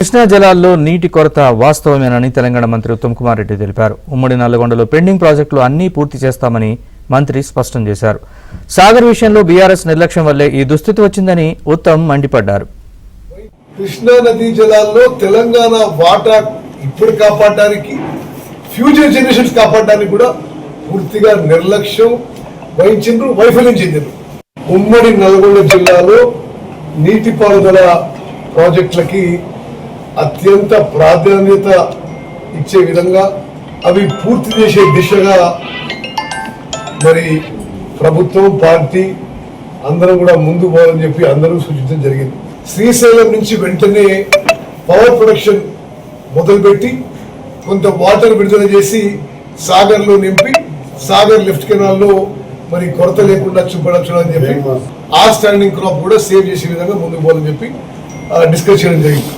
కృష్ణా జలాల్లో నీటి కొరత వాస్తవమేనని తెలంగాణ మంత్రి ఉత్తమ్ కుమార్ రెడ్డి తెలిపారు. ఉమ్మడి నల్లగొండలో పెండింగ్ ప్రాజెక్టులు అన్నీ పూర్తి చేస్తామని మంత్రి స్పష్టం చేశారు. సాగర్ విషయంలో బీఆర్ఎస్ నిర్లక్ష్యం వల్లే ఈ దుస్థితి వచ్చిందని ఉత్తమ్ మండిపడ్డారు. కృష్ణా నదీ జలాల్లో తెలంగాణ వాటా ఇప్పుడు కాపాడడానికి, ఫ్యూచర్ జనరేషన్స్ కాపాడడానికి కూడా పూర్తిగా నిర్లక్ష్యం వహించిండ్రు, వైఫల్యం చెందిండ్రు. ఉమ్మడి నల్గొండ జిల్లాలో నీటిపారుదల ప్రాజెక్టులకి అత్యంత ప్రాధాన్యత ఇచ్చే విధంగా అవి పూర్తి చేసే దిశగా మరి ప్రభుత్వం, పార్టీ అందరం కూడా ముందు పోవాలని చెప్పి అందరూ సూచించడం జరిగింది. శ్రీశైలం నుంచి వెంటనే పవర్ ప్రొడక్షన్ మొదలుపెట్టి కొంత వాటర్ విడుదల చేసి సాగర్లో నింపి సాగర్ లెఫ్ట్ కెనాల్లో మరి కొరత లేకుండా చూపడని చెప్పి ఆ స్టాండింగ్ క్రాప్ కూడా సేవ్ చేసే విధంగా ముందుకు పోవాలని చెప్పి డిస్కస్ చేయడం జరిగింది.